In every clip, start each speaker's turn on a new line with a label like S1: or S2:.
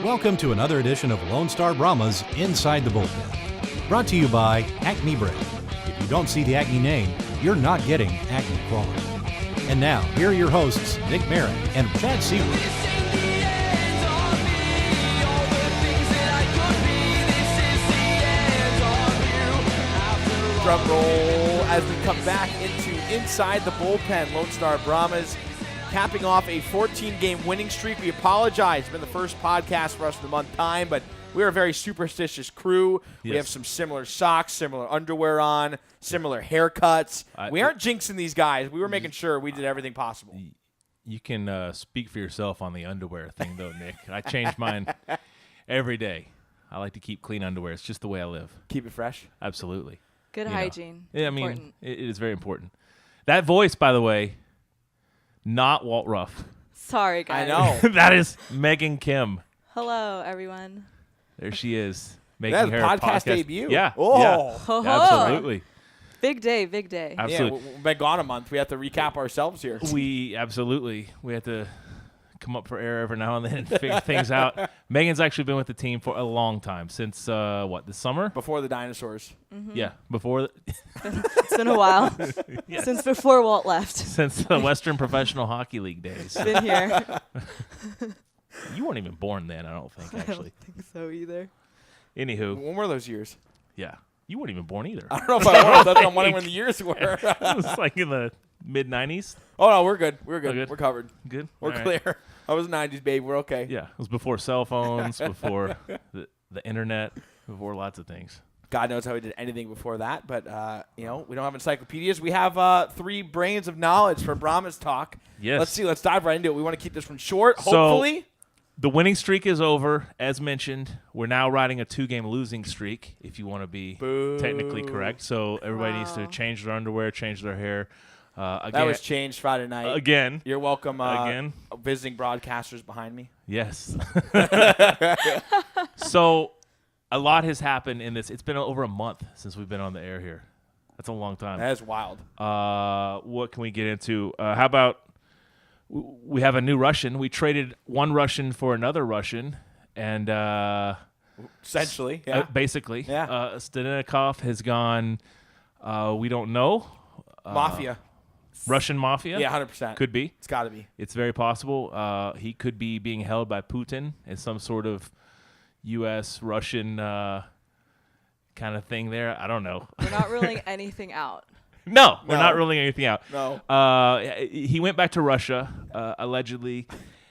S1: Welcome to another edition of Lone Star Brahmas Inside the Bullpen. Brought to you by Acme Bread. If you don't see the Acme name, you're not getting Acme quality. And now, here are your hosts, Nick Merritt and Chad Seaward.
S2: Drum roll as we come back into Inside the Bullpen. Lone Star Brahmas capping off a 14-game winning streak. We apologize. It's been the first podcast for us in a month time, but we're a very superstitious crew. Yes. We have some similar socks, similar underwear on, similar haircuts. We aren't jinxing these guys. We were making sure we did everything possible.
S3: You can speak for yourself on the underwear thing, though, Nick. I change mine every day. I like to keep clean underwear. It's just the way I live.
S2: Keep it fresh?
S3: Absolutely.
S4: Good hygiene.
S3: Yeah, I mean, it is very important. That voice, by the way, not Walt Ruff.
S4: Sorry, guys.
S2: I know.
S3: That is Megan Kim.
S4: Hello, everyone.
S3: There she is. Making
S2: That's
S3: her
S2: podcast debut.
S3: Yeah.
S2: Oh.
S3: Yeah. Absolutely.
S4: Big day, big day.
S3: Absolutely.
S2: Yeah, we've been gone a month. We have to recap ourselves here.
S3: We have to come up for air every now and then and figure things out. Megan's actually been with the team for a long time, since, the summer?
S2: Before the dinosaurs.
S4: Mm-hmm.
S3: Yeah, before.
S4: It's been a while.
S3: Yes.
S4: Since before Walt left.
S3: Since the Western Professional Hockey League days.
S4: Been here.
S3: You weren't even born then, I don't think, actually.
S4: I don't think so either.
S3: Anywho.
S2: When were those years?
S3: Yeah. You weren't even born either.
S2: I don't know if I was. That's what I'm wondering when the years were.
S3: It was like in the mid-90s.
S2: Oh, no, we're good. We're good.
S3: Good.
S2: We're covered.
S3: Good.
S2: We're
S3: All
S2: clear.
S3: right.
S2: I was 90s, baby. We're okay.
S3: Yeah. It was before cell phones, before the internet, before lots of things.
S2: God knows how we did anything before that, but, we don't have encyclopedias. We have 3 brains of knowledge for Brahmas talk.
S3: Yes.
S2: Let's see. Let's dive right into it. We want to keep this one short,
S3: So,
S2: hopefully.
S3: The winning streak is over. As mentioned, we're now riding a 2-game losing streak, if you want to be technically correct. So everybody needs to change their underwear, change their hair. Again,
S2: that was changed Friday night.
S3: Again.
S2: You're welcome.
S3: Again.
S2: Visiting broadcasters behind me.
S3: Yes. So a lot has happened in this. It's been over a month since we've been on the air here. That's a long time.
S2: That is wild.
S3: What can we get into? How about we have a new Russian. We traded one Russian for another Russian, and
S2: essentially, yeah.
S3: Basically.
S2: Yeah.
S3: Staninikov has gone, we don't know.
S2: Mafia.
S3: Russian mafia?
S2: Yeah, 100%.
S3: Could be.
S2: It's got to be.
S3: It's very possible. He could be being held by Putin as some sort of U.S.-Russian kind of thing there. I don't know.
S4: We're not ruling anything out.
S3: No, we're not ruling anything out.
S2: No.
S3: He went back to Russia, allegedly,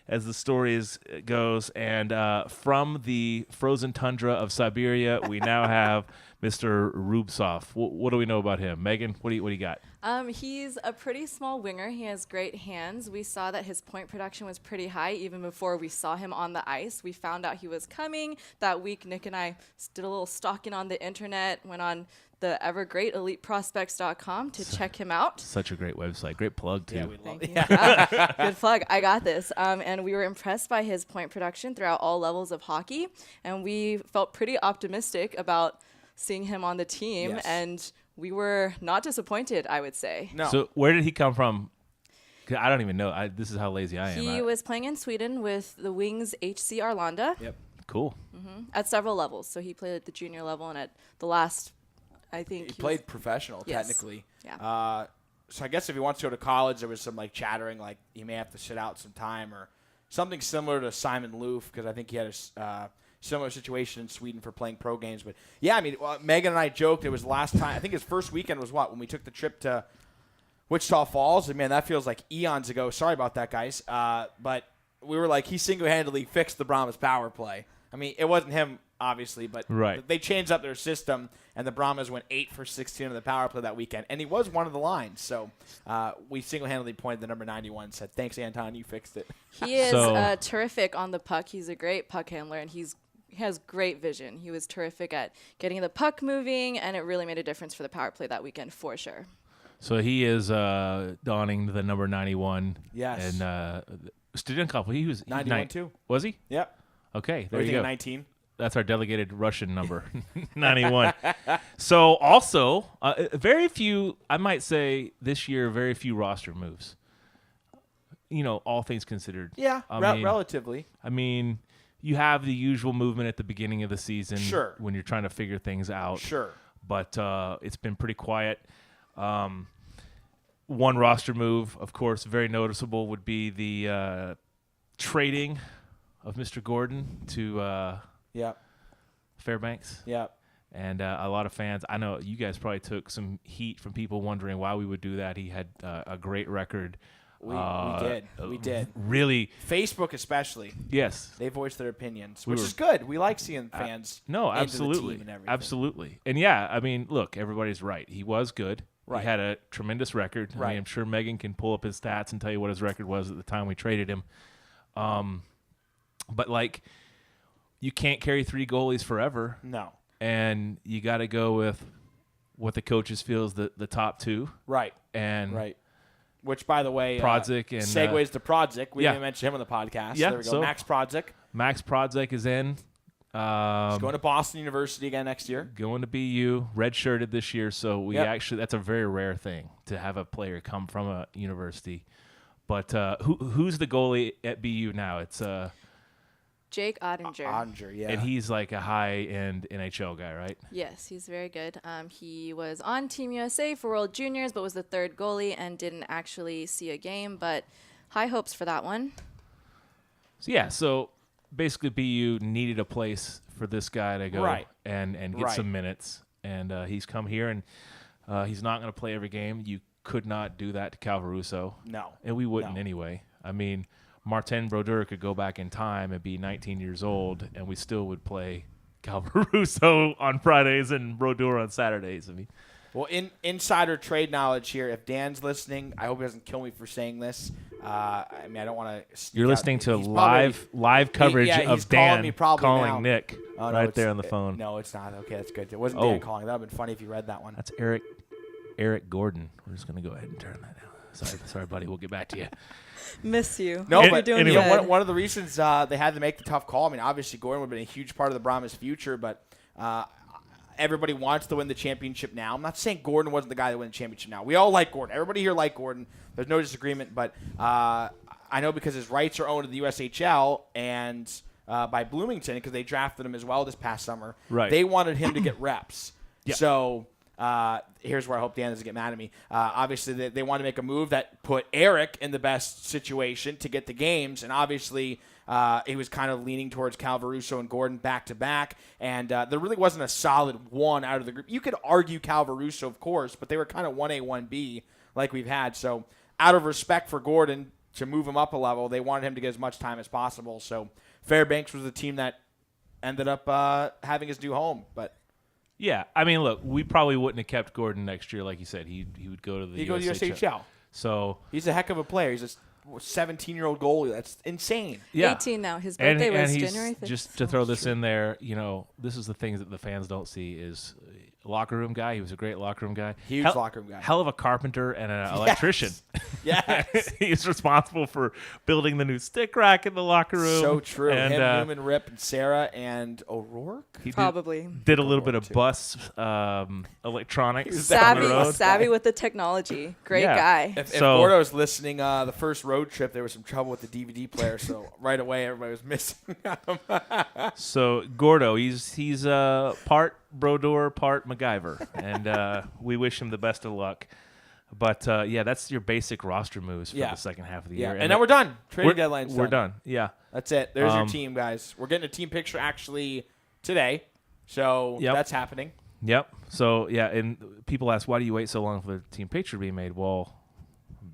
S3: as the story goes. And from the frozen tundra of Siberia, we now have Mr. Rubtsov. What do we know about him? Megan, what do you got?
S4: He's a pretty small winger. He has great hands. We saw that his point production was pretty high even before we saw him on the ice. We found out he was coming. That week, Nick and I did a little stalking on the internet, went on the ever great EliteProspects.com to check him out.
S3: Such a great website. Great plug, too.
S2: Yeah, we love
S4: Thank you. Good plug. I got this. And we were impressed by his point production throughout all levels of hockey. And we felt pretty optimistic about seeing him on the team.
S2: Yes.
S4: And we were not disappointed, I would say.
S2: No.
S3: So where did he come from? 'Cause I don't even know. This is how lazy I am.
S4: He was playing in Sweden with the Wings HC Arlanda.
S2: Yep.
S3: Cool.
S4: At several levels. So he played at the junior level and at the last, I think.
S2: He played professional,
S4: Yes.
S2: technically.
S4: Yeah.
S2: So I guess if he wants to go to college, there was some chattering like he may have to sit out some time or something similar to Simon Loof, because I think he had a similar situation in Sweden for playing pro games. But yeah, I mean, Megan and I joked it was the last time. I think his first weekend was when we took the trip to Wichita Falls, and man, that feels like eons ago. Sorry about that, guys. But we were like, he single-handedly fixed the Brahmas power play. I mean, it wasn't him, obviously, but they changed up their system, and the Brahmas went 8 for 16 on the power play that weekend, and he was one of the lines. So we single-handedly pointed the number 91 and said, thanks, Anton, you fixed it.
S4: He is terrific on the puck. He's a great puck handler, and he has great vision. He was terrific at getting the puck moving, and it really made a difference for the power play that weekend for sure.
S3: So he is donning the number 91.
S2: Yes.
S3: And Staninikov, he was
S2: 91 too.
S3: Was he?
S2: Yep.
S3: Okay, there
S2: What do
S3: you
S2: you
S3: go.
S2: think, 19?
S3: That's our delegated Russian number, 91. So also, very few, I might say this year, very few roster moves. All things considered.
S2: Yeah, relatively.
S3: I mean, you have the usual movement at the beginning of the season.
S2: Sure.
S3: When you're trying to figure things out.
S2: Sure.
S3: But it's been pretty quiet. One roster move, of course, very noticeable would be the trading of Mr. Gordon to Fairbanks.
S2: Yeah.
S3: And a lot of fans, I know you guys probably took some heat from people wondering why we would do that. He had a great record.
S2: We did.
S3: Really.
S2: Facebook especially.
S3: Yes.
S2: They voiced their opinions, which is good. We like seeing fans
S3: no,
S2: into
S3: absolutely.
S2: the team and everything.
S3: Absolutely. And, yeah, I mean, look, everybody's right. He was good.
S2: Right.
S3: He had a tremendous record.
S2: Right.
S3: I mean, I'm sure Megan can pull up his stats and tell you what his record was at the time we traded him. But, you can't carry 3 goalies forever.
S2: No.
S3: And you got to go with what the coaches feel is the top 2.
S2: Right.
S3: And
S2: right. Which, by the way,
S3: Prodzik and
S2: segues to Prodzik. We
S3: yeah.
S2: didn't mention him on the podcast.
S3: Yeah,
S2: there we go.
S3: so
S2: Max Prodzik.
S3: Max Prodzik is in.
S2: He's going to Boston University again next year.
S3: Going to BU, redshirted this year. So we actually, that's a very rare thing to have a player come from a university. But who's the goalie at BU now? It's
S4: Jake Ottinger.
S2: Ottinger, yeah.
S3: And he's like a high-end NHL guy, right?
S4: Yes, he's very good. He was on Team USA for World Juniors, but was the 3rd goalie and didn't actually see a game. But high hopes for that one.
S3: So basically BU needed a place for this guy to go and get some minutes. And he's come here, and he's not going to play every game. You could not do that to Cal Russo.
S2: No.
S3: And we wouldn't anyway. I mean, Martin Brodeur could go back in time and be 19 years old, and we still would play Cal Russo on Fridays and Brodeur on Saturdays. I mean,
S2: well, insider trade knowledge here. If Dan's listening, I hope he doesn't kill me for saying this. I don't want to.
S3: You're listening to live coverage of Dan calling
S2: now.
S3: Nick there on the phone.
S2: No, it's not. Okay, that's good. It wasn't Dan calling. That would have been funny if you read that one.
S3: That's Eric Gordon. We're just going to go ahead and turn that down. Sorry, buddy. We'll get back to you.
S4: Miss you.
S2: No, but
S4: doing good.
S2: One of the reasons they had to make the tough call, I mean, obviously Gordon would have been a huge part of the Brahmas' future, but everybody wants to win the championship now. I'm not saying Gordon wasn't the guy that won the championship now. We all like Gordon. Everybody here like Gordon. There's no disagreement, but I know because his rights are owned to the USHL and by Bloomington, because they drafted him as well this past summer, they wanted him to get reps. Yep. So here's where I hope Dan doesn't get mad at me. Obviously, they want to make a move that put Eric in the best situation to get the games, and obviously he was kind of leaning towards Cal Russo and Gordon back-to-back, and there really wasn't a solid one out of the group. You could argue Cal Russo, of course, but they were kind of 1A, 1B like we've had. So out of respect for Gordon, to move him up a level, they wanted him to get as much time as possible. So Fairbanks was the team that ended up having his new home, but
S3: yeah, I mean, look, we probably wouldn't have kept Gordon next year, like you said. He would go to the
S2: USHL.
S3: So
S2: he's a heck of a player. He's a 17-year-old goalie. That's insane.
S3: Yeah.
S4: 18 now. His birthday was January 5th.
S3: Just to throw this in there, this is the things that the fans don't see is locker room guy. He was a great locker room guy.
S2: Huge locker room guy.
S3: Hell of a carpenter and an electrician.
S2: Yes.
S3: He's responsible for building the new stick rack in the locker room.
S2: So true.
S3: And,
S2: Newman, Rip, and Sarah, and O'Rourke.
S3: He
S4: probably
S3: did a little bit of bus electronics.
S4: Savvy with the technology. Great guy.
S2: If Gordo's listening, the first road trip, there was some trouble with the DVD player, so right away everybody was missing him.
S3: So Gordo, he's part Brodeur, part MacGyver, and we wish him the best of luck. But that's your basic roster moves for the second half of the year.
S2: And then we're done. Trading deadline's done.
S3: We're done. Yeah,
S2: that's it. There's your team, guys. We're getting a team picture actually today, so that's happening.
S3: Yep. So and people ask, why do you wait so long for the team picture to be made? Well,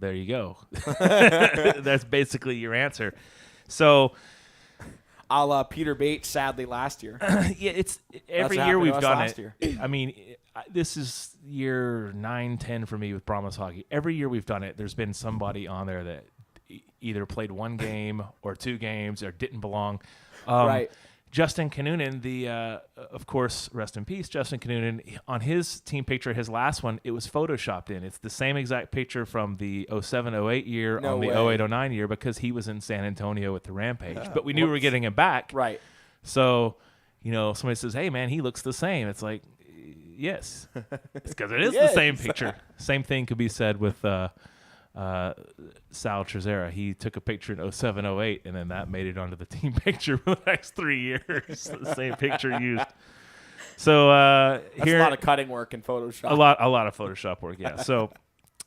S3: there you go. That's basically your answer. So,
S2: a la Peter Bates, sadly, last year.
S3: It's every year we've done it. I mean, this is year 9, 10 for me with Brahmas hockey. Every year we've done it, there's been somebody on there that either played one game or 2 games or didn't belong.
S2: Right.
S3: Justin Kanunen, of course, rest in peace, Justin Kanunen, on his team picture, his last one, it was photoshopped in. It's the same exact picture from the 07-08 year on the 08-09 year because he was in San Antonio with the Rampage. But we knew we were getting him back.
S2: Right.
S3: So somebody says, "Hey, man, he looks the same." It's like, yes, it's because it is the
S2: Yes.
S3: same picture. Same thing could be said with Sal Trezera. He took a picture in 07, 08, and then that made it onto the team picture for the next 3 years. The same picture used. So
S2: That's
S3: here,
S2: a lot of cutting work in Photoshop.
S3: a lot of Photoshop work. Yeah. So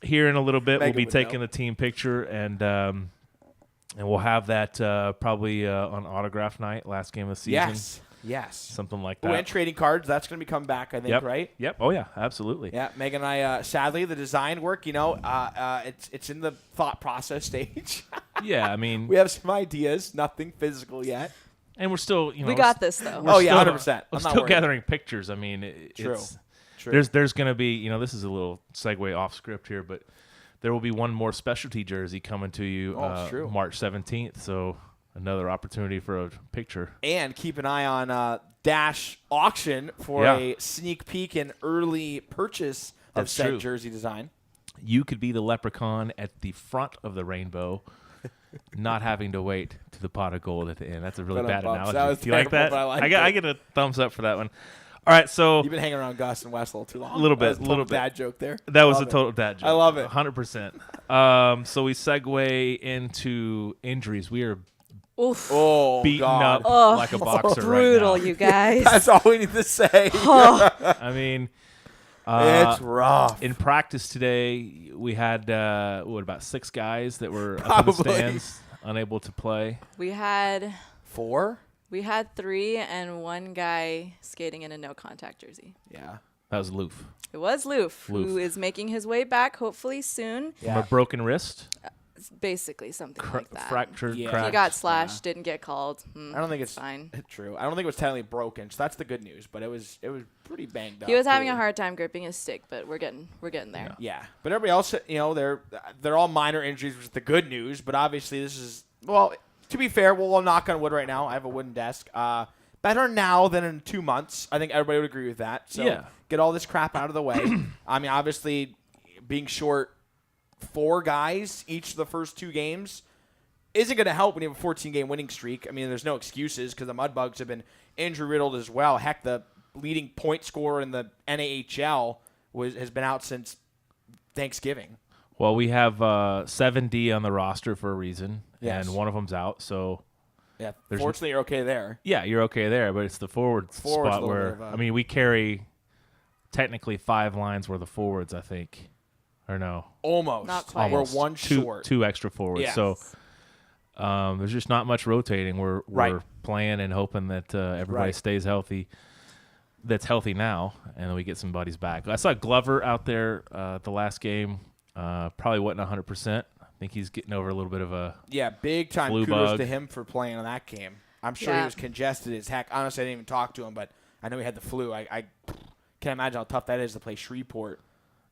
S3: here in a little bit,
S2: Megan
S3: we'll be
S2: would
S3: taking
S2: know.
S3: the team picture, and we'll have that probably on autograph night, last game of the season.
S2: Yes.
S3: Something like
S2: Oh,
S3: that.
S2: and trading cards. That's going to be coming back, I think,
S3: Yep.
S2: right?
S3: Yep. Oh yeah, absolutely.
S2: Yeah, Megan and I, sadly, the design work, it's in the thought process stage.
S3: Yeah, I mean,
S2: We have some ideas, nothing physical yet.
S3: and we're still,
S4: We got this, though.
S2: Oh, yeah,
S3: still-
S2: 100%.
S3: I'm
S2: I'm not
S3: still
S2: worried.
S3: gathering pictures. I mean,
S2: True.
S3: it's
S2: True.
S3: there's going to be, this is a little segue off script here, but there will be one more specialty jersey coming to you
S2: Oh, it's true.
S3: March 17th. So another opportunity for a picture.
S2: And keep an eye on Dash Auction for
S3: Yeah.
S2: a sneak peek and early purchase of
S3: That's
S2: said
S3: true.
S2: jersey design.
S3: You could be the leprechaun at the front of the rainbow, not having to wait to the pot of gold at the end. That's a really bad
S2: Ba-dum-bums.
S3: analogy.
S2: That was
S3: Do you like
S2: terrible,
S3: that?
S2: but I liked
S3: I
S2: it.
S3: get a thumbs up for that one. All right, so
S2: You've been hanging around Gus and West a little too long.
S3: A little
S2: That was
S3: bit,
S2: a
S3: little
S2: total
S3: bit.
S2: dad joke there.
S3: that was
S2: Love
S3: a
S2: it.
S3: total dad joke.
S2: I love it.
S3: 100%. So we segue into injuries. We are
S4: Oof.
S2: Oh,
S3: beaten
S2: God.
S3: up like a boxer
S4: Brutal,
S3: right now.
S4: you guys.
S2: That's all we need to say.
S3: I mean,
S2: It's rough.
S3: in practice today, we had about 6 guys that were up in the
S2: Probably.
S3: stands, unable to play.
S4: We had
S2: 4?
S4: 3 and 1 guy skating in a no contact jersey.
S2: Yeah.
S3: That was Loof.
S4: It was Loof, who
S3: Loof.
S4: is making his way back hopefully soon.
S3: From a broken wrist,
S4: It's basically something like that.
S3: fractured,
S2: Yeah.
S3: cracked.
S4: He got slashed, didn't get called.
S2: I don't think it's
S4: fine.
S2: true. I don't think it was technically broken, so that's the good news. But it was pretty banged up.
S4: He was having
S2: too.
S4: a hard time gripping his stick, but we're getting there.
S2: Yeah, but everybody else, they're all minor injuries, which is the good news. But obviously, this is to be fair, we'll knock on wood right now. I have a wooden desk. Better now than in 2 months. I think everybody would agree with that. So
S3: Yeah.
S2: get all this crap out of the way. I mean, obviously, being short 4 guys each of the first 2 games isn't going to help when you have a 14-game winning streak. I mean, there's no excuses because the Mudbugs have been injury-riddled as well. Heck, the leading point scorer in the NAHL has been out since Thanksgiving.
S3: Well, we have 7D on the roster for a reason,
S2: Yes.
S3: and one of them's out. So,
S2: Yeah,
S3: There's
S2: fortunately, you're okay there.
S3: yeah, you're okay there, but it's the forward
S2: Forward's a
S3: spot
S2: little
S3: where,
S2: bit of a-
S3: I mean, we carry technically 5 lines worth of forwards, I think. Or no,
S2: Almost.
S4: Not quite.
S2: We're
S3: almost.
S2: one short.
S3: Two extra forwards.
S2: Yeah.
S3: So there's just not much rotating. We're
S2: Right.
S3: playing and hoping that everybody
S2: Right.
S3: stays healthy. That's healthy now, and then we get some buddies back. I saw Glover out there the last game. Probably wasn't 100%. I think he's getting over a little bit of a
S2: Yeah, big time
S3: Flu
S2: kudos
S3: bug.
S2: to him for playing on that game. I'm sure he
S4: Yeah.
S2: was congested as heck. Honestly, I didn't even talk to him, but I know he had the flu. I can't imagine how tough that is to play Shreveport.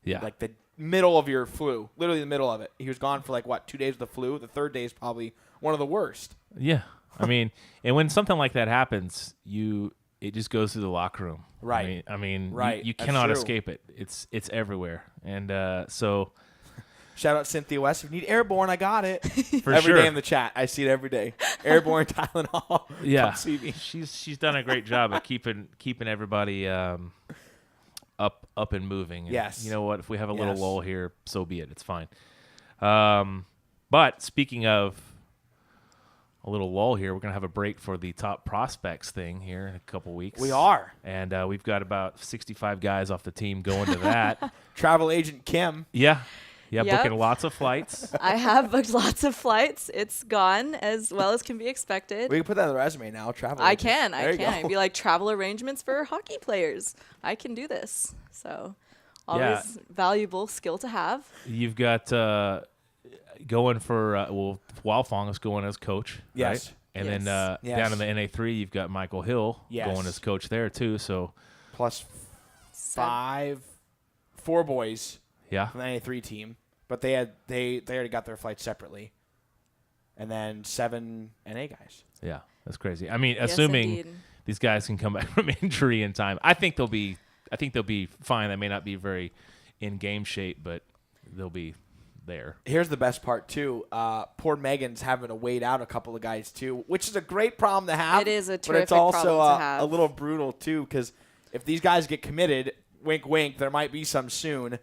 S3: yeah.
S2: Like the middle of your flu, literally the middle of it. He was gone for 2 days with the flu. The third day is probably one of the worst.
S3: Yeah, I mean, and when something like that happens, it just goes through the locker room.
S2: Right.
S3: I mean,
S2: Right.
S3: You
S2: That's
S3: cannot
S2: true.
S3: escape it. It's everywhere, and so
S2: Shout out Cynthia West. If you need airborne, I got it.
S3: for
S2: Every
S3: sure,
S2: day in the chat. I see it every day. Airborne Tylenol.
S3: yeah,
S2: Come see me.
S3: she's done a great job of keeping everybody up and moving. And
S2: Yes.
S3: you know what? If we have a little
S2: Yes.
S3: lull here, so be it. It's fine. But speaking of a little lull here, we're gonna have a break for the top prospects thing here in a couple weeks.
S2: We are.
S3: and we've got about 65 guys off the team going to that.
S2: Travel agent Kim.
S3: Yeah,
S4: Yep.
S3: booking lots of flights.
S4: I have booked lots of flights. It's gone as well as can be expected.
S2: We can put that on the resume now. Travel
S4: I
S2: agent.
S4: can.
S2: There you go.
S4: I'd be like travel arrangements for hockey players. I can do this. So always valuable skill to have.
S3: You've got going for Walfong is going as coach,
S2: Yes.
S3: right? And
S4: Yes.
S3: then
S2: Yes.
S3: down in the NA3, you've got Michael Hill
S2: Yes.
S3: going as coach there too. So
S2: Plus
S4: So-
S2: 4 boys
S3: yeah,
S2: from the NA3 team, but they already got their flights separately, and then 7 NA guys.
S3: yeah, that's crazy. I mean,
S4: Yes,
S3: assuming
S4: indeed.
S3: these guys can come back from injury in time, I think they'll be fine. They may not be very in game shape, but they'll be there.
S2: Here's the best part, too. Poor Megan's having to wait out a couple of guys, too, which is a great problem to have.
S4: It is a
S2: but
S4: terrific
S2: it's also
S4: problem to have.
S2: a little brutal, too, because if these guys get committed, wink, wink, there might be some soon.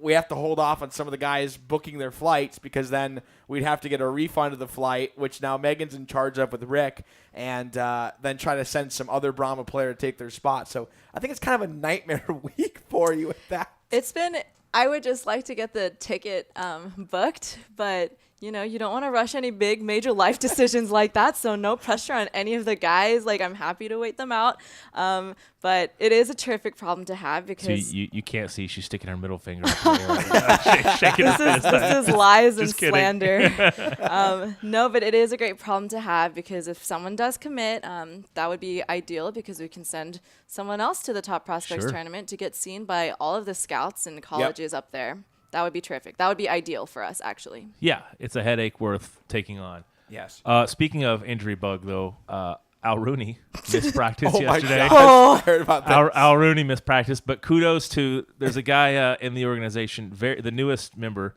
S2: We have to hold off on some of the guys booking their flights because then we'd have to get a refund of the flight, which now Megan's in charge of with Rick, and then try to send some other Brahma player to take their spot. So I think it's kind of a nightmare week for you with that.
S4: It's been. I would just like to get the ticket booked, but you don't want to rush any big major life decisions like that. So no pressure on any of the guys. Like, I'm happy to wait them out. But it is a terrific problem to have because
S3: So you can't see she's sticking her middle finger up in the air. Shaking her fist.
S4: this is lies and
S3: Just kidding.
S4: slander. No, but it is a great problem to have because if someone does commit, that would be ideal because we can send someone else to the Top Prospects
S3: Sure.
S4: tournament to get seen by all of the scouts and colleges up there. That would be terrific. That would be ideal for us, actually.
S3: Yeah, it's a headache worth taking on.
S2: Yes.
S3: Speaking of injury bug, though, Al Rooney missed practice
S2: Oh, my
S3: yesterday.
S2: God. I heard about that.
S3: Al Rooney missed practice, but kudos to there's a guy in the organization, the newest member,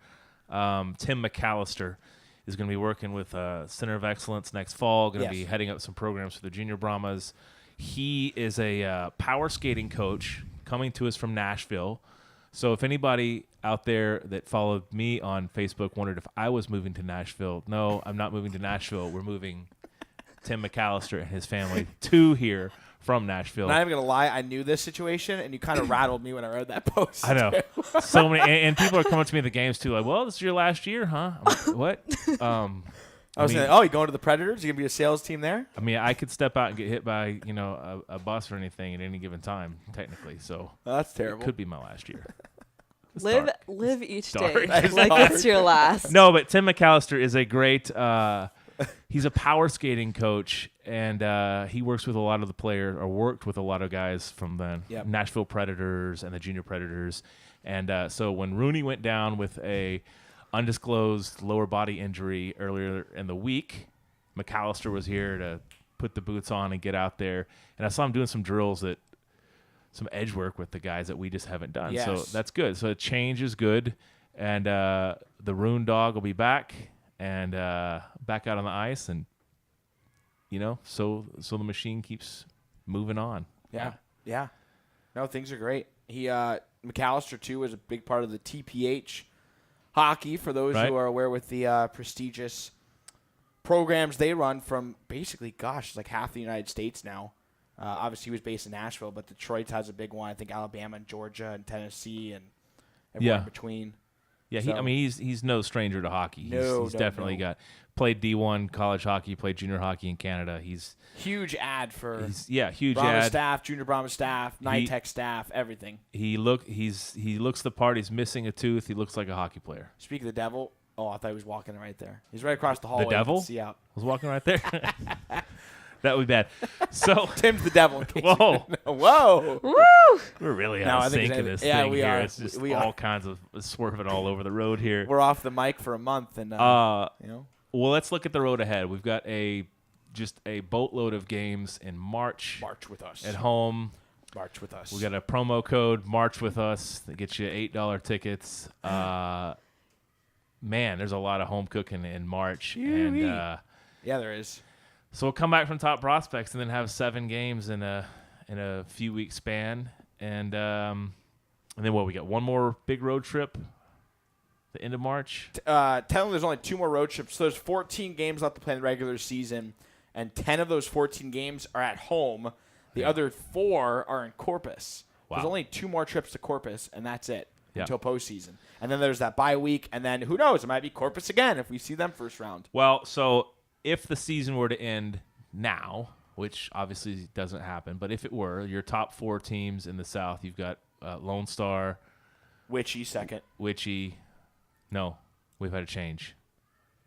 S3: Tim McAllister, is going to be working with Center of Excellence next fall. Going to be heading up some programs for the junior Brahmas. He is a power skating coach coming to us from Nashville. So if anybody out there that followed me on Facebook wondered if I was moving to Nashville, no, I'm not moving to Nashville. We're moving Tim McAllister and his family to here from Nashville.
S2: Not even going to lie, I knew this situation, and you kind of rattled me when I read that post.
S3: I know. So many, and people are coming to me at the games too, like, well, this is your last year, huh? I'm like, what?
S2: I was saying, you going to the Predators? You going to be a sales team there?
S3: I mean, I could step out and get hit by, a bus or anything at any given time, technically. So
S2: That's terrible.
S3: it could be my last year. It's
S4: Live
S3: dark.
S4: each
S3: dark.
S4: day
S2: That is
S4: like
S2: dark.
S4: it's your last.
S3: No, but Tim McAllister is a great he's a power skating coach, and he works with a lot of the players, or worked with a lot of guys from the Nashville Predators and the Junior Predators. And so when Rooney went down with a undisclosed lower body injury earlier in the week, McAllister was here to put the boots on and get out there. And I saw him doing some drills some edge work with the guys that we just haven't done.
S2: Yes.
S3: So that's good. So a change is good. And the Rune dog will be back and back out on the ice. And, so the machine keeps moving on.
S2: Yeah. No, things are great. He McAllister, too, is a big part of the TPH hockey, for those who are aware with the prestigious programs they run from basically, like half the United States now. Obviously, he was based in Nashville, but Detroit has a big one. I think Alabama and Georgia and Tennessee and everywhere in between.
S3: Yeah,
S2: So-
S3: he's no stranger to hockey. He's definitely played D1 college hockey, played junior hockey in Canada. He's
S2: huge ad for
S3: huge
S2: Brahma
S3: ad.
S2: staff, junior Brahma staff, NITEC staff, everything.
S3: He looks the part. He's missing a tooth. He looks like a hockey player.
S2: Speak of the devil. Oh, I thought he was walking right there. He's right across the hallway.
S3: The devil?
S2: You can see out.
S3: I was walking right there. That would be bad. So
S2: Tim's the devil. In case you
S3: whoa,
S2: didn't know. Whoa.
S4: Woo!
S3: we're really
S2: No,
S3: out
S2: I
S3: of
S2: think
S3: sync in
S2: it's-
S3: this
S2: yeah,
S3: thing
S2: we
S3: here.
S2: are.
S3: It's just
S2: We
S3: all
S2: are.
S3: kinds of swerving all over the road here.
S2: We're off the mic for a month, and
S3: Well, let's look at the road ahead. We've got just a boatload of games in March
S2: march with us.
S3: at home.
S2: March with us.
S3: We got a promo code, March with us, that gets you $8 tickets. Man, there's a lot of home cooking in March. And
S2: Yeah, there is.
S3: so we'll come back from Top Prospects and then have 7 games in a few week span. And then we got one more big road trip the end of March.
S2: Technically, there's only 2 more road trips. So there's 14 games left to play in the regular season, and 10 of those 14 games are at home. The other 4 are in Corpus.
S3: Wow.
S2: There's only 2 more trips to Corpus, and that's it
S3: Yeah.
S2: until postseason. And then there's that bye week, and then who knows? It might be Corpus again if we see them first round.
S3: Well, so if the season were to end now, which obviously doesn't happen, but if it were, your top 4 teams in the South, you've got Lone Star,
S2: Witchy second.
S3: Witchy. No, we've had a change.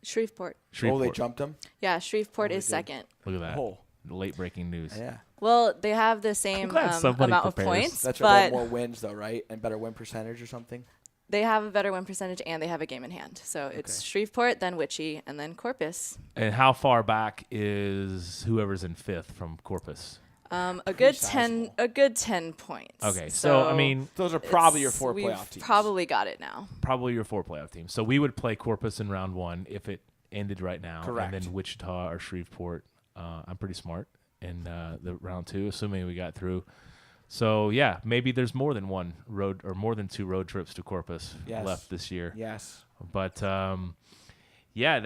S4: Shreveport.
S3: Shreveport.
S2: Oh, they jumped them?
S4: Yeah, Shreveport
S2: Oh,
S4: is
S2: they did.
S4: second.
S3: Look at that.
S2: Oh.
S3: Late breaking news.
S2: Yeah.
S4: Well, they have the same
S3: glad somebody
S4: amount of
S3: prepares.
S4: points,
S2: That's right. They have
S4: but
S2: more wins, though, right? And better win percentage or something?
S4: they have a better win percentage and they have a game in hand. So it's Shreveport, then Witchy, and then Corpus.
S3: And how far back is whoever's in 5th from Corpus?
S4: A good 10 points.
S3: Okay, so I mean,
S2: those are probably your 4
S4: we've
S2: playoff teams.
S4: Probably got it now.
S3: probably your 4 playoff teams. So we would play Corpus in round 1 if it ended right now,
S2: Correct.
S3: and then Wichita or Shreveport. I'm pretty smart in the round 2, assuming we got through. So yeah, maybe there's more than one road or more than 2 road trips to Corpus left this year.
S2: Yes.
S3: But yeah,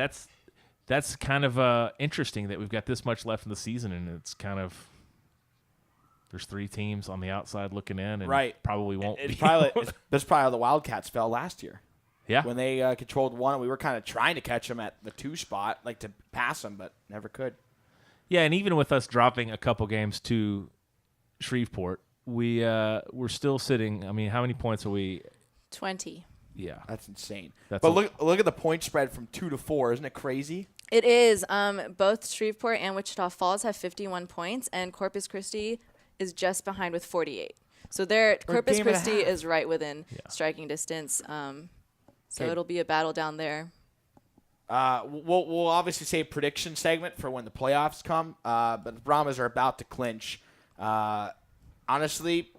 S3: that's kind of interesting that we've got this much left in the season, and it's kind of there's 3 teams on the outside looking in, and probably won't be.
S2: That's probably how the Wildcats fell last year.
S3: Yeah,
S2: when they controlled 1, and we were kind of trying to catch them at the 2 spot, like to pass them, but never could.
S3: Yeah, and even with us dropping a couple games to Shreveport, we're still sitting. I mean, how many points are we?
S4: 20.
S3: Yeah,
S2: that's insane. Look at the point spread from 2 to 4. Isn't it crazy?
S4: It is. Both Shreveport and Wichita Falls have 51 points, and Corpus Christi is just behind with 48. So Corpus Christi is right within striking distance. So it'll be a battle down there.
S2: We'll obviously say prediction segment for when the playoffs come, but the Brahmas are about to clinch. Honestly,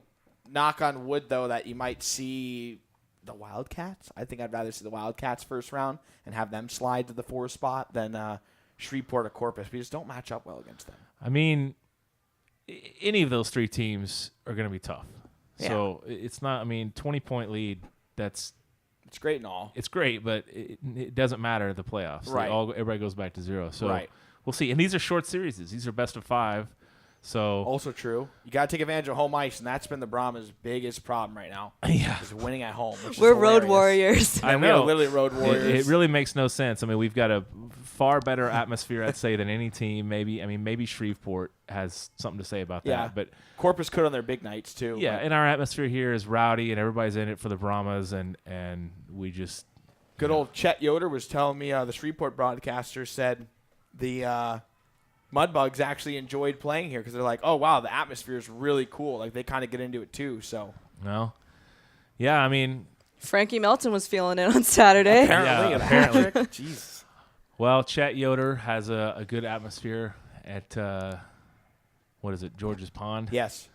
S2: knock on wood, though, that you might see the Wildcats. I think I'd rather see the Wildcats first round and have them slide to the 4 spot than Shreveport or Corpus. We just don't match up well against them.
S3: I mean, any of those 3 teams are going to be tough. Yeah. So it's not, 20-point lead, it's
S2: great and all.
S3: It's great, but it doesn't matter the playoffs.
S2: Right.
S3: Everybody goes back to 0. So we'll see. And these are short series. These are best of 5. So
S2: also true. You got to take advantage of home ice, and that's been the Brahmas' biggest problem right now.
S3: Yeah,
S2: is winning at home.
S4: We're road warriors.
S3: I know,
S2: literally road warriors.
S3: It really makes no sense. I mean, we've got a far better atmosphere, I'd say, than any team. Maybe Shreveport has something to say about that. But
S2: Corpus could on their big nights too.
S3: Yeah, and our atmosphere here is rowdy, and everybody's in it for the Brahmas, and we just.
S2: Good old Chet Yoder was telling me the Shreveport broadcaster said the. Mudbugs actually enjoyed playing here because they're like, oh, wow, the atmosphere is really cool. Like, they kind of get into it, too. So,
S3: no. Yeah,
S4: Frankie Melton was feeling it on Saturday.
S2: Apparently. Jesus.
S3: Well, Chet Yoder has a good atmosphere at, George's Pond?
S2: Yes.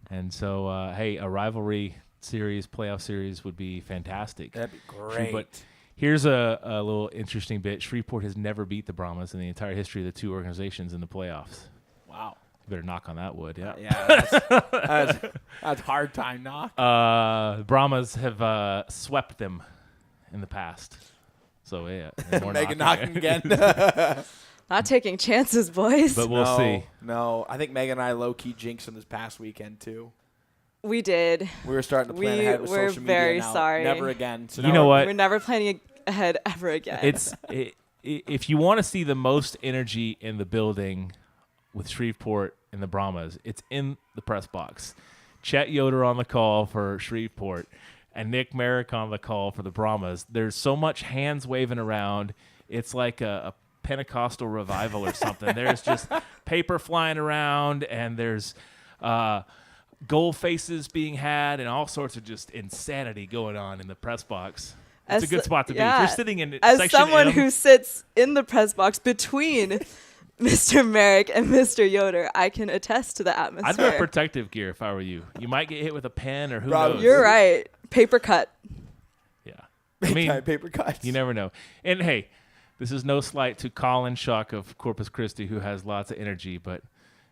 S3: And so, hey, a rivalry series, playoff series would be fantastic.
S2: That'd be great.
S3: But here's a little interesting bit. Shreveport has never beat the Brahmas in the entire history of the 2 organizations in the playoffs.
S2: Wow.
S3: You better knock on that wood. Yeah.
S2: Yeah. That's hard time knock.
S3: Brahmas have swept them in the past. So, yeah.
S2: Megan knocking again.
S4: Not taking chances, boys.
S3: But we'll see.
S2: No. I think Megan and I low-key jinxed them this past weekend, too.
S4: We did.
S2: We were starting to plan ahead with social media.
S4: We're very
S2: now.
S4: sorry.
S2: Never again. So
S3: you know what?
S4: We're never planning ahead ever again.
S3: If you want to see the most energy in the building with Shreveport and the Brahmas, it's in the press box. Chet Yoder on the call for Shreveport and Nick Merrick on the call for the Brahmas. There's so much hands waving around. It's like a Pentecostal revival or something. There's just paper flying around, and there's goal faces being had, and all sorts of just insanity going on in the press box. It's a good spot to be. If you're sitting in section
S4: someone
S3: M,
S4: who sits in the press box between Mr. Merrick and Mr. Yoder, I can attest to the atmosphere.
S3: I'd wear protective gear if I were you. You might get hit with a pen or who knows.
S4: You're right. Paper cut.
S3: Yeah.
S2: Paper cuts.
S3: You never know. And hey, this is no slight to Colin Shuck of Corpus Christi, who has lots of energy, but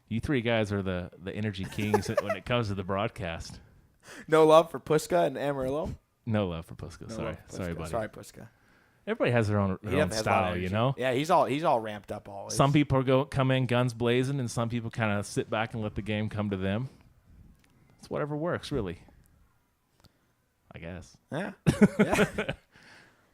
S3: you 3 guys are the energy kings when it comes to the broadcast.
S2: No love for Puska and Amarillo?
S3: No love for Puska. Sorry, buddy.
S2: Sorry, Puska.
S3: Everybody has their own style, you know?
S2: Yeah, he's all ramped up always.
S3: Some people come in guns blazing, and some people kind of sit back and let the game come to them. It's whatever works, really. I guess.
S2: Yeah.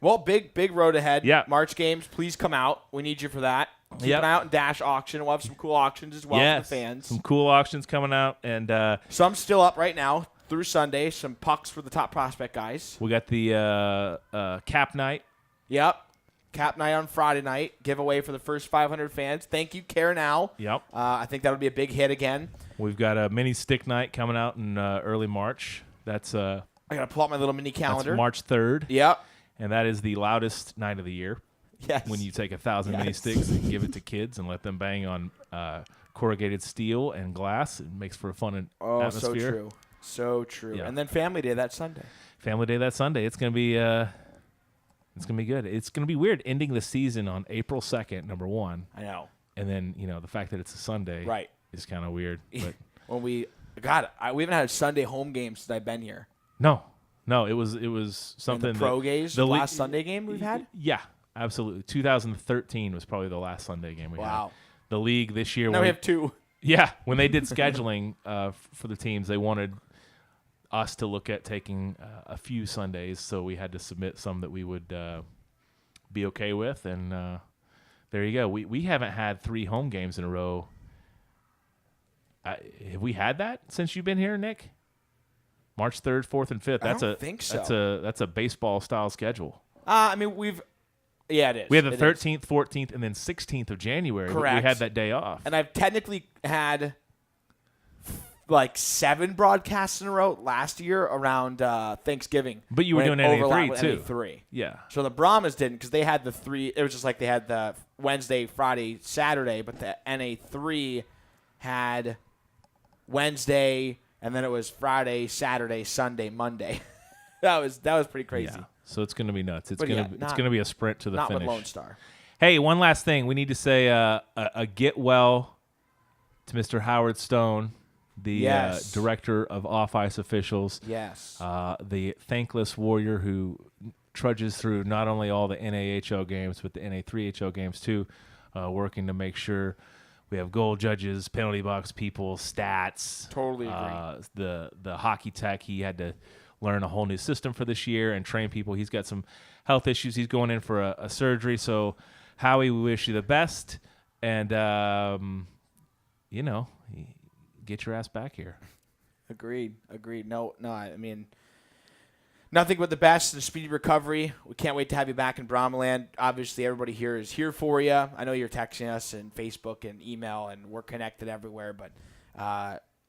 S2: Well, big road ahead.
S3: Yeah.
S2: March games, please come out. We need you for that. Keep an eye out in Dash Auction. We'll have some cool auctions as well for the fans.
S3: Some cool auctions coming out. And
S2: some still up right now through Sunday. Some pucks for the top prospect guys.
S3: We got the cap night.
S2: Yep. Cap night on Friday night. Giveaway for the first 500 fans. Thank you, Care Now.
S3: Yep.
S2: I think that'll be a big hit again.
S3: We've got a mini stick night coming out in early March. That's
S2: I got to pull out my little mini calendar.
S3: That's March 3rd.
S2: Yep.
S3: And that is the loudest night of the year.
S2: Yes.
S3: When you take 1,000 mini sticks and give it to kids and let them bang on corrugated steel and glass. It makes for a fun atmosphere.
S2: So true.
S3: Yeah.
S2: And then Family Day that Sunday.
S3: Family Day that Sunday. It's gonna be good. It's gonna be weird ending the season on April 2nd, number one.
S2: I know.
S3: And then the fact that it's a Sunday,
S2: Right,
S3: is kind of weird. But
S2: when we haven't had a Sunday home game since I've been here.
S3: no, it was something.
S2: And the Pro Gays, the last Sunday game we've had.
S3: Yeah, absolutely. 2013 was probably the last Sunday game we had.
S2: Wow.
S3: The league this year.
S2: Now we have two.
S3: Yeah, when they did scheduling for the teams, they wanted us to look at taking a few Sundays, so we had to submit some that we would be okay with, and there you go. We haven't had 3 home games in a row. Have we had that since you've been here, Nick? March 3rd, 4th, and 5th.
S2: I don't think so.
S3: That's a baseball style schedule.
S2: I mean, yeah, it is.
S3: We had the 13th, 14th, and then 16th of January.
S2: Correct.
S3: We had that day off.
S2: And I've technically had like 7 broadcasts in a row last year around Thanksgiving.
S3: But you were doing NA3 too.
S2: NA3.
S3: Yeah.
S2: So the Brahmas didn't because they had the 3. It was just like they had the Wednesday, Friday, Saturday, but the NA3 had Wednesday, and then it was Friday, Saturday, Sunday, Monday. that was pretty crazy.
S3: Yeah. So it's going to be nuts. It's
S2: But
S3: going
S2: yeah,
S3: to be a sprint to the
S2: Not
S3: finish.
S2: with Lone Star.
S3: Hey, one last thing. We need to say a get well to Mr. Howard Stone, the
S2: Yes.
S3: director of off-ice officials.
S2: Yes.
S3: The thankless warrior who trudges through not only all the NAHL games, but the NA3HL games too, working to make sure we have goal judges, penalty box people, stats.
S2: Totally agree.
S3: The hockey tech, he had to learn a whole new system for this year and train people. He's got some health issues. He's going in for a surgery. So, Howie, we wish you the best. And, get your ass back here.
S2: Agreed. No, I mean, nothing but the best and a speedy recovery. We can't wait to have you back in Brahmaland. Obviously, everybody here is here for you. I know you're texting us and Facebook and email, and we're connected everywhere, but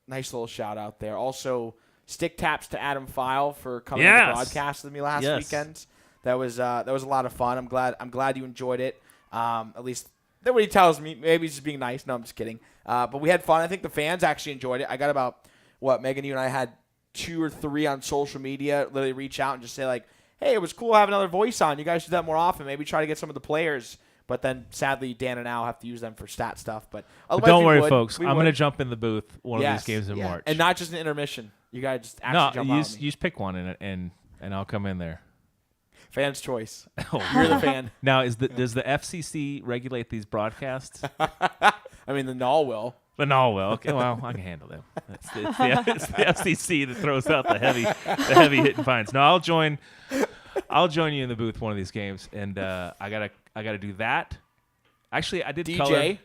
S2: nice little shout out there. Also, stick taps to Adam File for coming to the broadcast with me last weekend. That was a lot of fun. I'm glad you enjoyed it. At least that's what he tells me. Maybe he's just being nice. No, I'm just kidding. But we had fun. I think the fans actually enjoyed it. I got about Megan, you and I had 2 or 3 on social media literally reach out and just say like, hey, it was cool having another voice on. You guys should do that more often. Maybe try to get some of the players. But then, sadly, Dan and Al have to use them for stat stuff. But
S3: don't worry, folks. I'm going to jump in the booth one of these games in March.
S2: And not just an intermission. You guys just actually jump out.
S3: You just pick one, and I'll come in there.
S2: Fan's choice. You're the fan.
S3: Now, does the FCC regulate these broadcasts?
S2: I mean, the NAL will.
S3: The NAL will. Okay, well, I can handle them. It's the FCC that throws out the heavy hitting fines. No, I'll join you in the booth one of these games, and I gotta do that. Actually, I did
S2: DJ
S3: color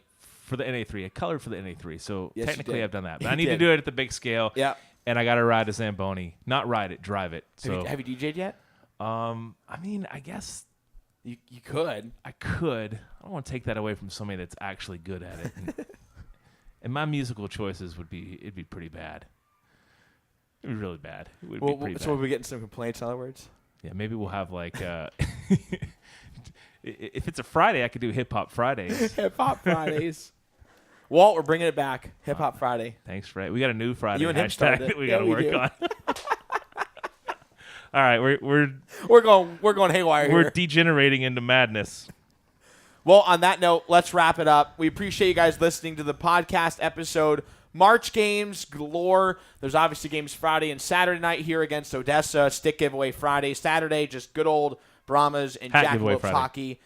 S3: for the NA3. I colored for the NA3, so
S2: yes,
S3: technically I've done that. But
S2: You
S3: I need to
S2: did.
S3: do it at the big scale.
S2: Yeah.
S3: And I got to ride a Zamboni. Not ride it, drive it. So
S2: Have you DJ'd yet?
S3: I mean, I guess
S2: You could.
S3: I could. I don't want to take that away from somebody that's actually good at it. And my musical choices it'd be pretty bad. It'd be really bad. It would be pretty bad.
S2: So we'll be getting some complaints, in other words?
S3: Yeah, maybe we'll have like if it's a Friday, I could do Hip Hop Fridays.
S2: Hip Hop Fridays. Walt, we're bringing it back. Hip Hop Friday.
S3: Thanks, Fred. We got a new Friday
S2: You and him
S3: hashtag
S2: started it.
S3: that we
S2: Yeah,
S3: got to
S2: we
S3: work
S2: do.
S3: on. All right,
S2: We're going haywire
S3: we're
S2: here.
S3: degenerating into madness.
S2: Well, on that note, let's wrap it up. We appreciate you guys listening to the podcast episode. March games galore. There's obviously games Friday and Saturday night here against Odessa. Stick giveaway Friday. Saturday, just good old Brahmas and
S3: Hat giveaway
S2: Jackalope's
S3: Friday.
S2: hockey.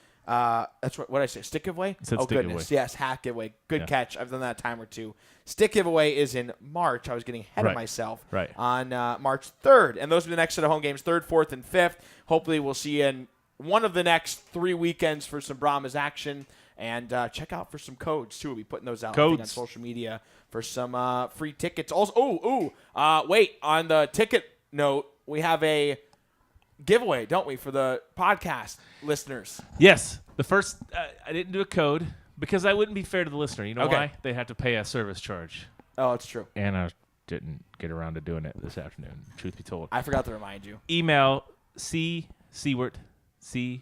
S2: That's what did I say? Stick giveaway?
S3: Said
S2: Oh,
S3: stick
S2: goodness.
S3: giveaway.
S2: Yes, hat giveaway. Good
S3: Yeah.
S2: catch. I've done that a time or two. Stick giveaway is in March. I was getting ahead of
S3: Right.
S2: myself.
S3: Right.
S2: On March 3rd. And those will be the next set of home games, 3rd, 4th, and 5th. Hopefully we'll see you in one of the next 3 weekends for some Brahmas action. And check out for some codes, too. We'll be putting those out I think, on
S3: Codes.
S2: social media for some free tickets. Also, wait. On the ticket note, we have a giveaway, don't we, for the podcast listeners?
S3: Yes, the first I didn't do a code because I wouldn't be fair to the listener. You know
S2: Okay.
S3: why? They have to pay a service charge,
S2: Oh, it's true.
S3: and I didn't get around to doing it this afternoon. Truth be told,
S2: I forgot to remind you.
S3: email Siewert, CSIEWERT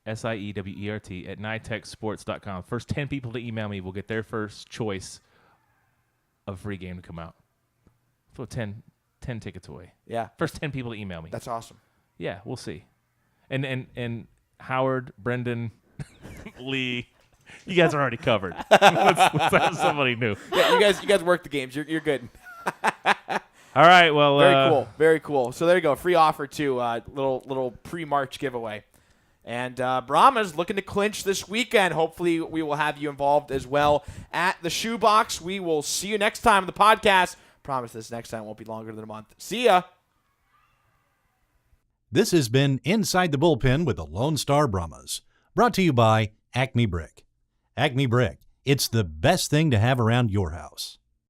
S3: at nitechsports.com. First 10 people to email me will get their first choice a free game to come out. Throw 10 tickets away.
S2: Yeah,
S3: First 10 people to email me.
S2: that's awesome.
S3: Yeah, we'll see. And Howard, Brendan, Lee, you guys are already covered. let's have somebody new.
S2: Yeah, you guys work the games. You're good.
S3: All right, well,
S2: Very cool. So there you go, free offer too. Little pre-March giveaway. And Brahmas looking to clinch this weekend. Hopefully we will have you involved as well at the Shoebox. We will see you next time on the podcast. Promise this next time won't be longer than a month. See ya.
S1: This has been Inside the Bullpen with the Lone Star Brahmas, brought to you by Acme Brick. Acme Brick, it's the best thing to have around your house.